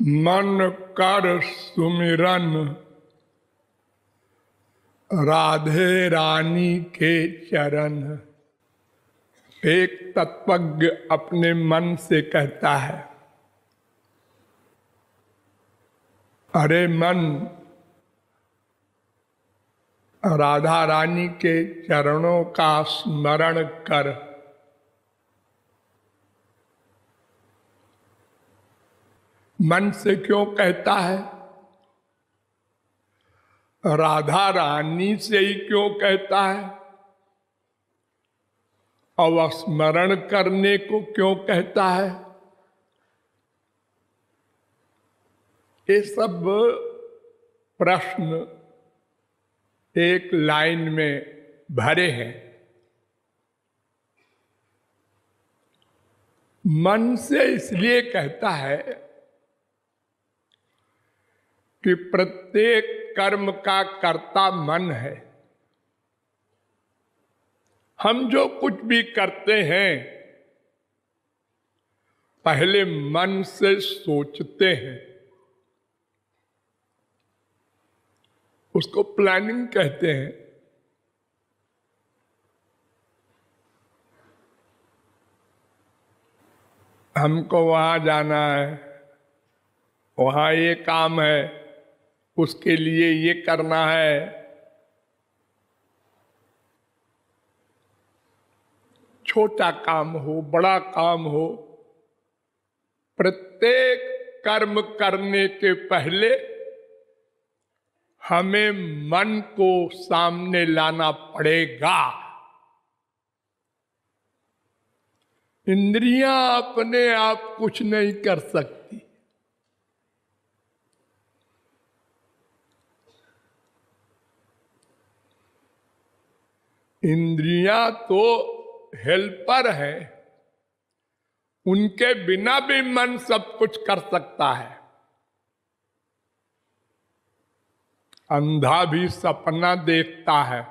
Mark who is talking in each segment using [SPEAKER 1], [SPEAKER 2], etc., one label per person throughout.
[SPEAKER 1] मन कर सुमिरन राधे रानी के चरण। एक तत्वज्ञ अपने मन से कहता है, अरे मन, राधा रानी के चरणों का स्मरण कर। मन से क्यों कहता है? राधा रानी से ही क्यों कहता है? और स्मरण करने को क्यों कहता है? ये सब प्रश्न एक लाइन में भरे हैं। मन से इसलिए कहता है कि प्रत्येक कर्म का कर्ता मन है। हम जो कुछ भी करते हैं पहले मन से सोचते हैं, उसको प्लानिंग कहते हैं। हमको वहां जाना है, वहां ये काम है, उसके लिए ये करना है। छोटा काम हो, बड़ा काम हो, प्रत्येक कर्म करने के पहले हमें मन को सामने लाना पड़ेगा। इंद्रियां अपने आप कुछ नहीं कर सकती। इंद्रियां तो हेल्पर है, उनके बिना भी मन सब कुछ कर सकता है। अंधा भी सपना देखता है।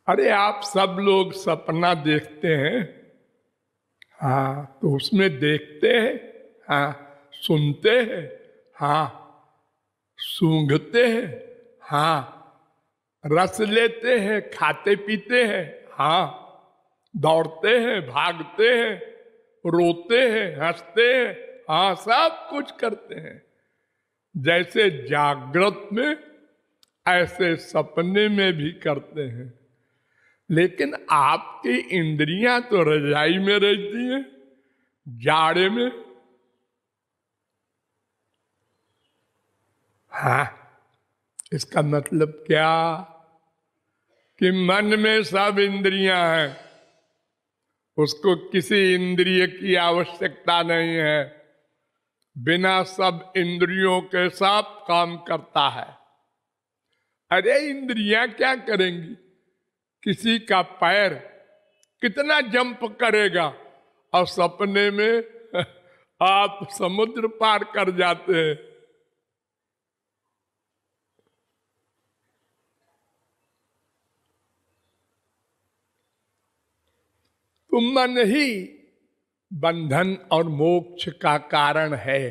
[SPEAKER 1] अरे आप सब लोग सपना देखते हैं, हाँ, तो उसमें देखते हैं, हाँ, सुनते हैं, हाँ, सूंघते हैं, हाँ, रस लेते हैं, खाते पीते हैं, हाँ, दौड़ते हैं, भागते हैं, रोते हैं, हंसते हैं, हाँ, सब कुछ करते हैं। जैसे जागृत में ऐसे सपने में भी करते हैं। लेकिन आपकी इंद्रियां तो रजाई में रहती हैं, जाड़े में। हाँ, इसका मतलब क्या? कि मन में सब इंद्रियां हैं, उसको किसी इंद्रिय की आवश्यकता नहीं है। बिना सब इंद्रियों के सब काम करता है। अरे इंद्रियां क्या करेंगी? किसी का पैर कितना जंप करेगा और सपने में आप समुद्र पार कर जाते हैं। तो मन ही बंधन और मोक्ष का कारण है।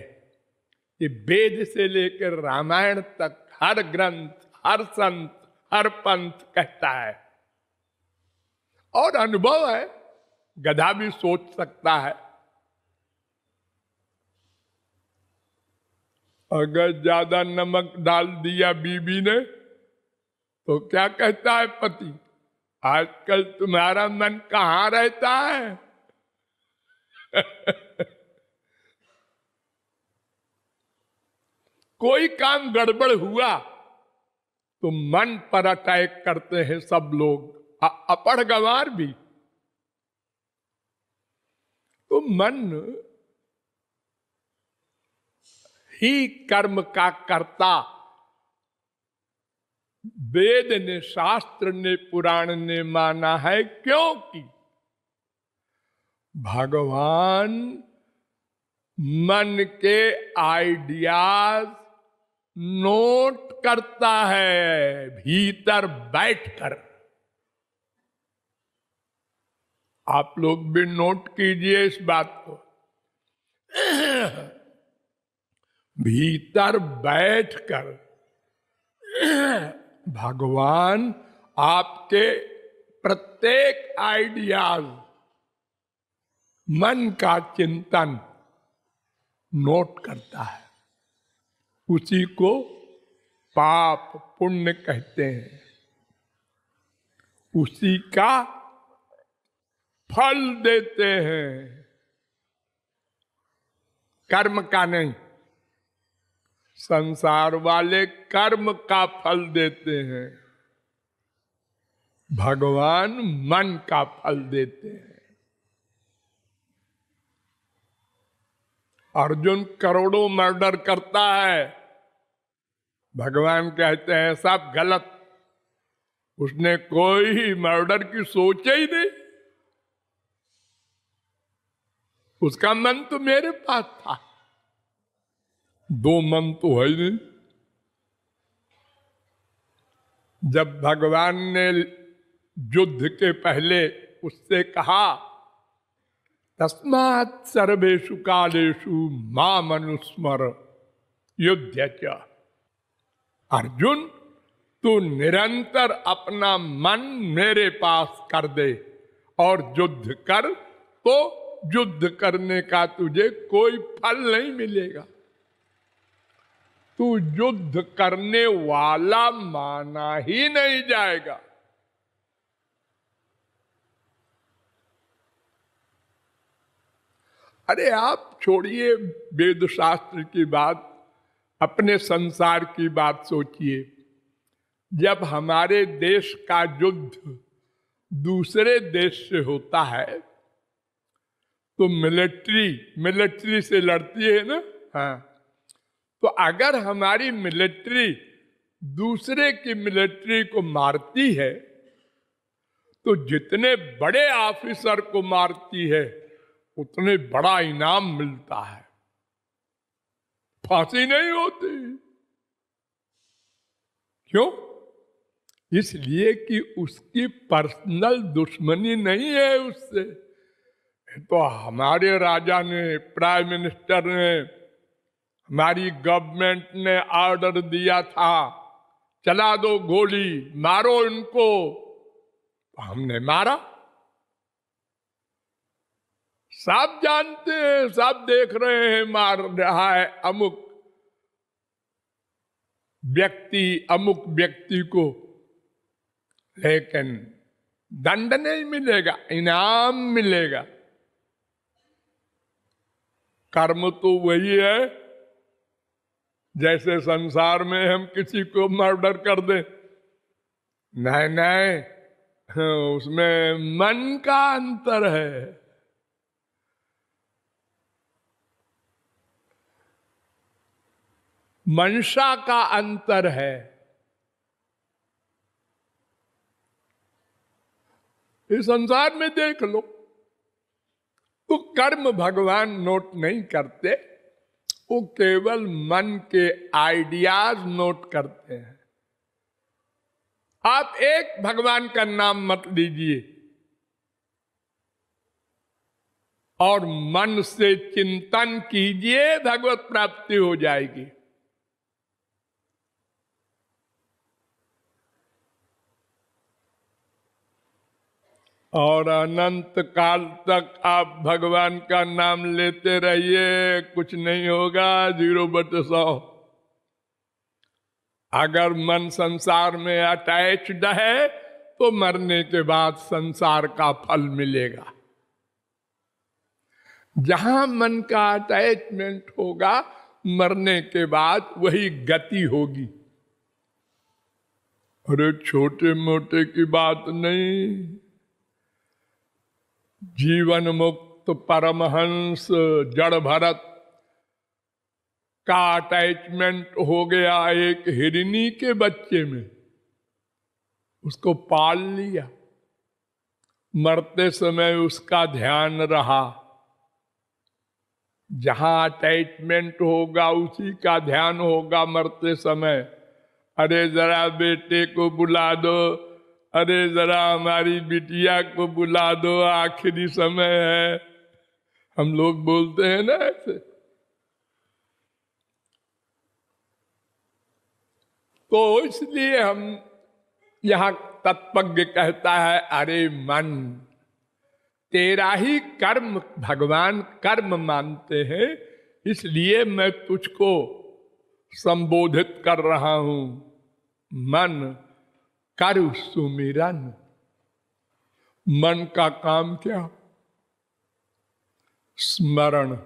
[SPEAKER 1] ये वेद से लेकर रामायण तक हर ग्रंथ, हर संत, हर पंथ कहता है। और अनुभव है, गधा भी सोच सकता है। अगर ज्यादा नमक डाल दिया बीबी ने तो क्या कहता है पति? आजकल तुम्हारा मन कहाँ रहता है? कोई काम गड़बड़ हुआ तो मन पर अटैक करते हैं सब लोग, अपढ़ गंवार भी। तो मन ही कर्म का कर्ता। वेद ने, शास्त्र ने, पुराण ने माना है, क्योंकि भगवान मन के आइडियाज नोट करता है भीतर बैठकर। आप लोग भी नोट कीजिए इस बात को। भीतर बैठकर भगवान आपके प्रत्येक आइडियाज, मन का चिंतन नोट करता है। उसी को पाप पुण्य कहते हैं। उसी का फल देते हैं, कर्म का नहीं। संसार वाले कर्म का फल देते हैं, भगवान मन का फल देते हैं। अर्जुन करोड़ों मर्डर करता है, भगवान कहते हैं सब गलत, उसने कोई मर्डर की सोच ही नहीं, उसका मन तो मेरे पास था। दो मन तो है ही नहीं। जब भगवान ने युद्ध के पहले उससे कहा तस्मात् सर्वेषु कालेषु माम अनुस्मर युध्य च, अर्जुन तू निरंतर अपना मन मेरे पास कर दे और युद्ध कर, तो युद्ध करने का तुझे कोई फल नहीं मिलेगा। तू युद्ध करने वाला माना ही नहीं जाएगा। अरे आप छोड़िए वेद शास्त्र की बात, अपने संसार की बात सोचिए। जब हमारे देश का युद्ध दूसरे देश से होता है तो मिलिट्री से लड़ती है ना। हाँ, तो अगर हमारी मिलिट्री दूसरे की मिलिट्री को मारती है तो जितने बड़े ऑफिसर को मारती है उतने बड़ा इनाम मिलता है, फांसी नहीं होती। क्यों? इसलिए कि उसकी पर्सनल दुश्मनी नहीं है उससे। तो हमारे राजा ने, प्राइम मिनिस्टर ने, हमारी गवर्नमेंट ने ऑर्डर दिया था चला दो गोली, मारो इनको, तो हमने मारा। सब जानते हैं, सब देख रहे हैं मार रहा है अमुक व्यक्ति को, लेकिन दंड नहीं मिलेगा, इनाम मिलेगा। कर्म तो वही है जैसे संसार में हम किसी को मर्डर कर दें, नहीं, उसमें मन का अंतर है। मंशा का अंतर है। इस संसार में देख लो तो कर्म भगवान नोट नहीं करते, वो केवल मन के आइडियाज नोट करते हैं। आप एक भगवान का नाम मत लीजिए और मन से चिंतन कीजिए, भगवत प्राप्ति हो जाएगी। और अनंत काल तक आप भगवान का नाम लेते रहिए, कुछ नहीं होगा, 0/100। अगर मन संसार में अटैच्ड है तो मरने के बाद संसार का फल मिलेगा। जहां मन का अटैचमेंट होगा मरने के बाद वही गति होगी। अरे छोटे मोटे की बात नहीं, जीवन मुक्त परमहंस जड़ भरत का अटैचमेंट हो गया एक हिरनी के बच्चे में, उसको पाल लिया, मरते समय उसका ध्यान रहा। जहां अटैचमेंट होगा उसी का ध्यान होगा मरते समय। अरे जरा बेटे को बुला दो, अरे जरा हमारी बिटिया को बुला दो, आखिरी समय है, हम लोग बोलते हैं ना ऐसे। तो इसलिए हम यहां तत्वज्ञ कहता है, अरे मन, तेरा ही कर्म भगवान कर्म मानते हैं, इसलिए मैं तुझको संबोधित कर रहा हूं। मन कर सुमिरन। मन का काम क्या? स्मरण।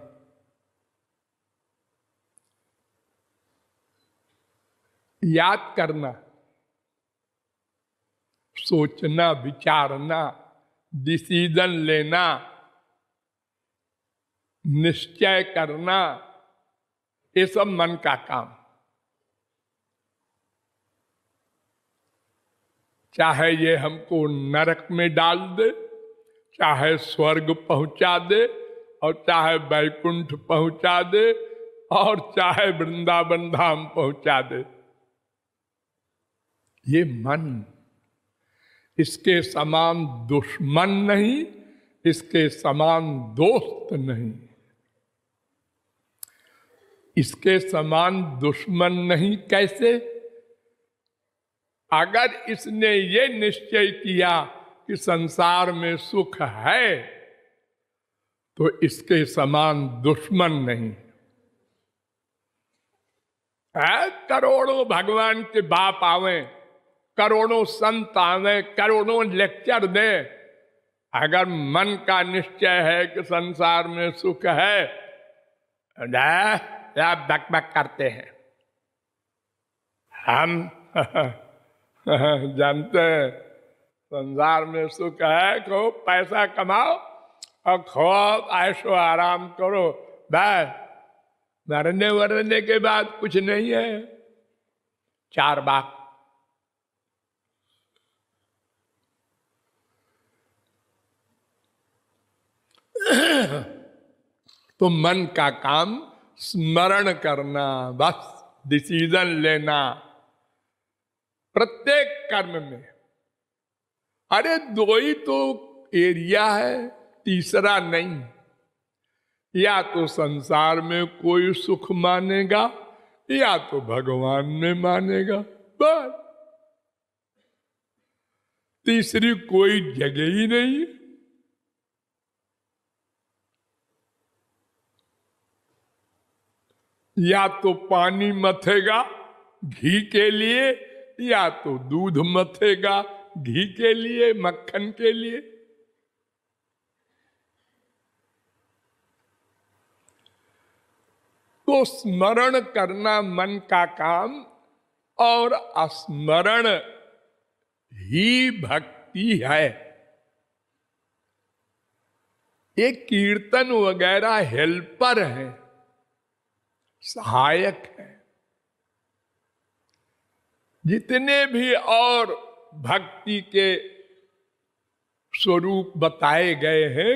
[SPEAKER 1] याद करना, सोचना, विचारना, डिसीजन लेना, निश्चय करना, ये सब मन का काम। चाहे ये हमको नरक में डाल दे, चाहे स्वर्ग पहुंचा दे, और चाहे वैकुंठ पहुंचा दे, और चाहे वृंदावन धाम पहुंचा दे, ये मन। इसके समान दुश्मन नहीं, इसके समान दोस्त नहीं। इसके समान दुश्मन नहीं कैसे? अगर इसने ये निश्चय किया कि संसार में सुख है, तो इसके समान दुश्मन नहीं। करोड़ों भगवान के बाप आवे, करोड़ों संत आवे, करोड़ों लेक्चर दे, अगर मन का निश्चय है कि संसार में सुख है, या बकबक करते हैं। हम जानते हैं संसार में सुख है, खूब पैसा कमाओ और खूब ऐशो आराम करो, बस मरने वरने के बाद कुछ नहीं है। 4 बात। तो मन का काम स्मरण करना, बस डिसीजन लेना प्रत्येक कर्म में। अरे 2 ही तो एरिया है, तीसरा नहीं। या तो संसार में कोई सुख मानेगा, या तो भगवान में मानेगा, बस तीसरी कोई जगह ही नहीं। या तो पानी मथेगा घी के लिए, या तो दूध मथेगा घी के लिए, मक्खन के लिए। तो स्मरण करना मन का काम, और स्मरण ही भक्ति है। ये कीर्तन वगैरह हेल्पर है, सहायक है। जितने भी और भक्ति के स्वरूप बताए गए हैं,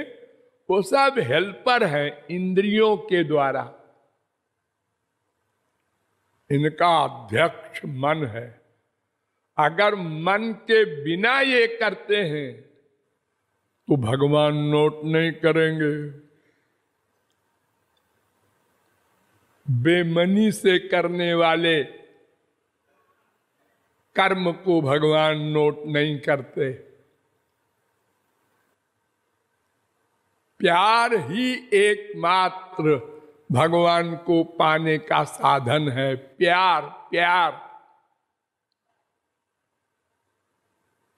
[SPEAKER 1] वो सब हेल्पर हैं, इंद्रियों के द्वारा। इनका अध्यक्ष मन है। अगर मन के बिना ये करते हैं तो भगवान नोट नहीं करेंगे। बेमनी से करने वाले कर्म को भगवान नोट नहीं करते। प्यार ही एकमात्र भगवान को पाने का साधन है। प्यार, प्यार,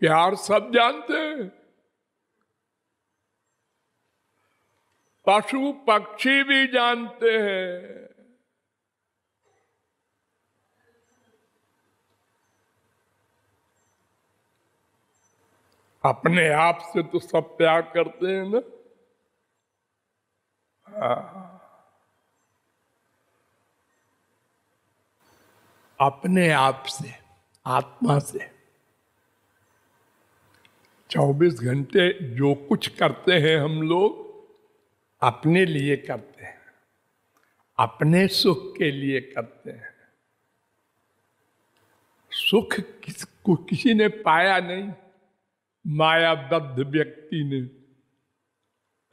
[SPEAKER 1] प्यार सब जानते हैं। पशु पक्षी भी जानते हैं। अपने आप से तो सब प्यार करते हैं ना। अपने आप से, आत्मा से 24 घंटे जो कुछ करते हैं हम लोग अपने लिए करते हैं, अपने सुख के लिए करते हैं। सुख किसी ने पाया नहीं, मायाबद्ध व्यक्ति ने।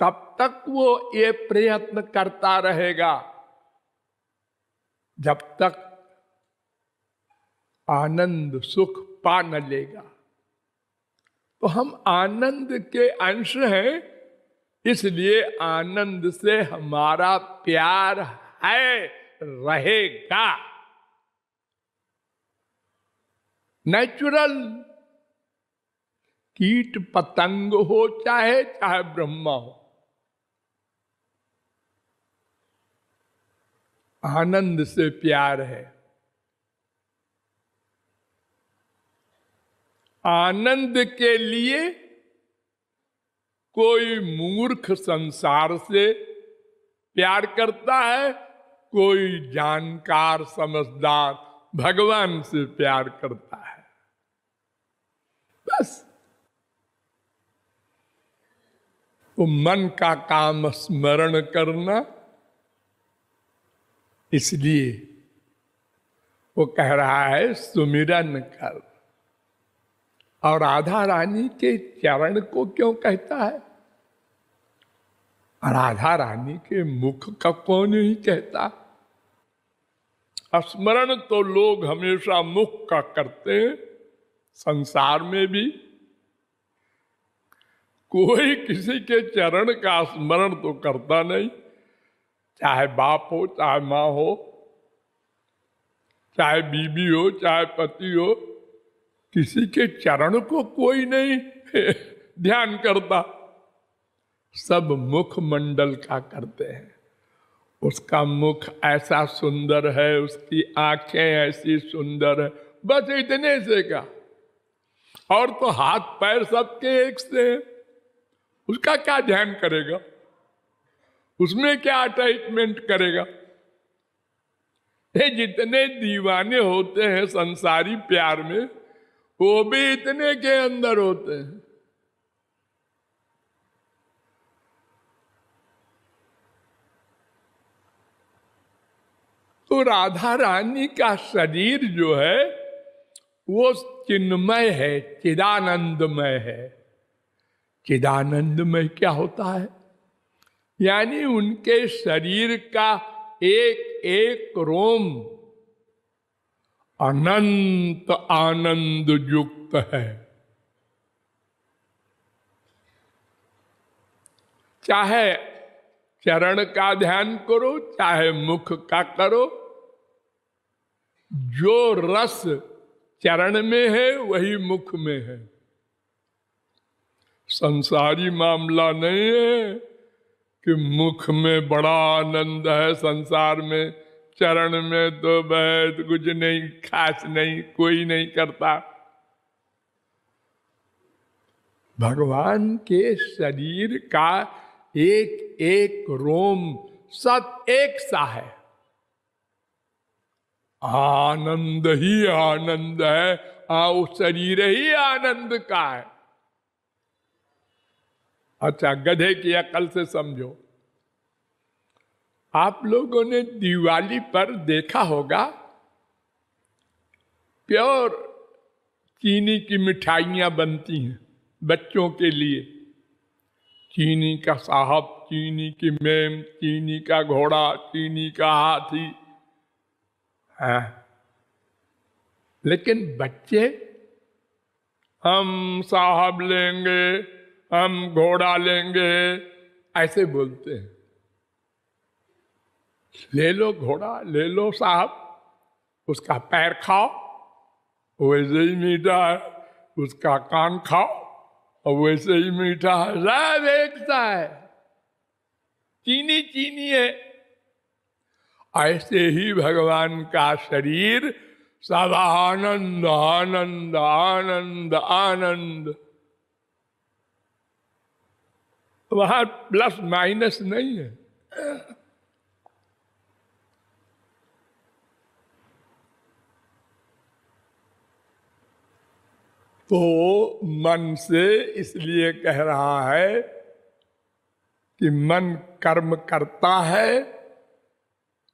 [SPEAKER 1] तब तक वो ये प्रयत्न करता रहेगा जब तक आनंद सुख पा न लेगा। तो हम आनंद के अंश हैं, इसलिए आनंद से हमारा प्यार है, रहेगा, नेचुरल। कीट पतंग हो चाहे ब्रह्मा हो, आनंद से प्यार है। आनंद के लिए कोई मूर्ख संसार से प्यार करता है, कोई जानकार समझदार भगवान से प्यार करता है। बस तो मन का काम स्मरण करना, इसलिए वो कह रहा है सुमिरन कर। और राधा रानी के चरण को क्यों कहता है? राधा रानी के मुख का कौन ही कहता? स्मरण तो लोग हमेशा मुख का करते हैं, संसार में भी कोई किसी के चरण का स्मरण तो करता नहीं, चाहे बाप हो, चाहे माँ हो, चाहे बीबी हो, चाहे पति हो, किसी के चरण को कोई नहीं ध्यान करता। सब मुख मंडल का करते हैं। उसका मुख ऐसा सुंदर है, उसकी आंखें ऐसी सुंदर है, बस इतने से का। और तो हाथ पैर सबके एक से हैं, उसका क्या ध्यान करेगा? उसमें क्या अटैचमेंट करेगा? ये जितने दीवाने होते हैं संसारी प्यार में, वो भी इतने के अंदर होते हैं। तो राधा रानी का शरीर जो है वो चिन्मय है, चिदानंदमय है। चिदानंदमय क्या होता है? यानी उनके शरीर का एक एक रोम अनंत आनंद युक्त है। चाहे चरण का ध्यान करो, चाहे मुख का करो, जो रस चरण में है वही मुख में है। संसारी मामला नहीं है कि मुख में बड़ा आनंद है संसार में, चरण में तो बहुत कुछ नहीं, खास नहीं, कोई नहीं करता। भगवान के शरीर का एक एक रोम सब एक सा है, आनंद ही आनंद है। उस शरीर ही आनंद का है। अच्छा, गधे की अकल से समझो। आप लोगों ने दिवाली पर देखा होगा प्योर चीनी की मिठाइयां बनती हैं बच्चों के लिए। चीनी का साहब, चीनी की मेम, चीनी का घोड़ा, चीनी का हाथी। हाँ, लेकिन बच्चे हम साहब लेंगे, हम घोड़ा लेंगे, ऐसे बोलते हैं। ले लो घोड़ा, ले लो साहब, उसका पैर खाओ, वैसे ही मीठा है। उसका कान खाओ और वैसे ही मीठा है। सब एक सा है, चीनी चीनी है। ऐसे ही भगवान का शरीर सब आनंद आनंद आनंद आनंद। वहां प्लस माइनस नहीं है। तो मन से इसलिए कह रहा है कि मन कर्म करता है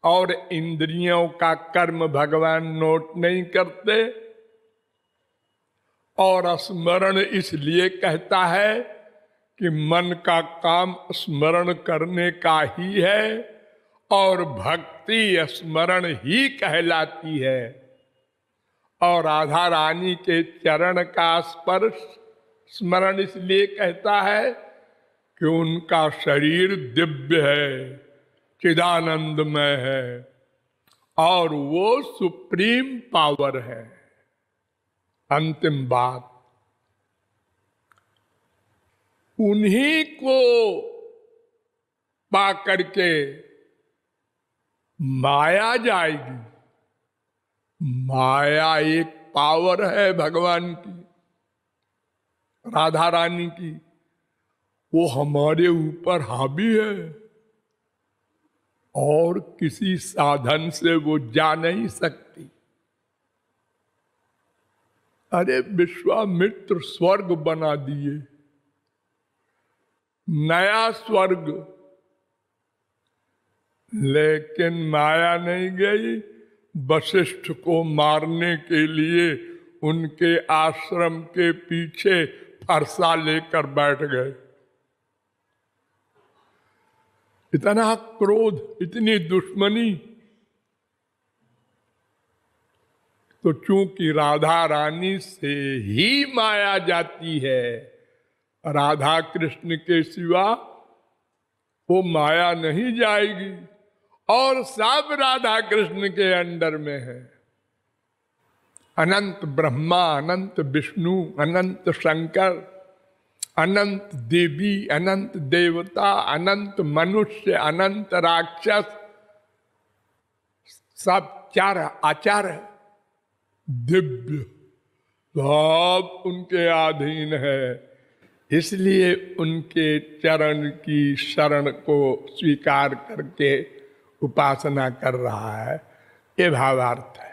[SPEAKER 1] और इंद्रियों का कर्म भगवान नोट नहीं करते। और स्मरण इसलिए कहता है कि मन का काम स्मरण करने का ही है और भक्ति स्मरण ही कहलाती है। और राधा रानी के चरण का स्पर्श स्मरण इसलिए कहता है कि उनका शरीर दिव्य है, चिदानंदमय है और वो सुप्रीम पावर है। अंतिम बात, उन्हीं को पा करके माया जाएगी। माया एक पावर है भगवान की, राधा रानी की, वो हमारे ऊपर हावी है और किसी साधन से वो जा नहीं सकती। अरे विश्वामित्र स्वर्ग बना दिए, नया स्वर्ग, लेकिन माया नहीं गई। वशिष्ठ को मारने के लिए उनके आश्रम के पीछे फरसा लेकर बैठ गए। इतना क्रोध, इतनी दुश्मनी। तो चूंकि राधा रानी से ही माया जाती है, राधा कृष्ण के सिवा वो माया नहीं जाएगी और सब राधा कृष्ण के अंडर में है। अनंत ब्रह्मा, अनंत विष्णु, अनंत शंकर, अनंत देवी, अनंत देवता, अनंत मनुष्य, अनंत राक्षस, सब चार आचार्य दिव्य, सब उनके अधीन है। इसलिए उनके चरण की शरण को स्वीकार करके उपासना कर रहा है। ये भावार्थ है।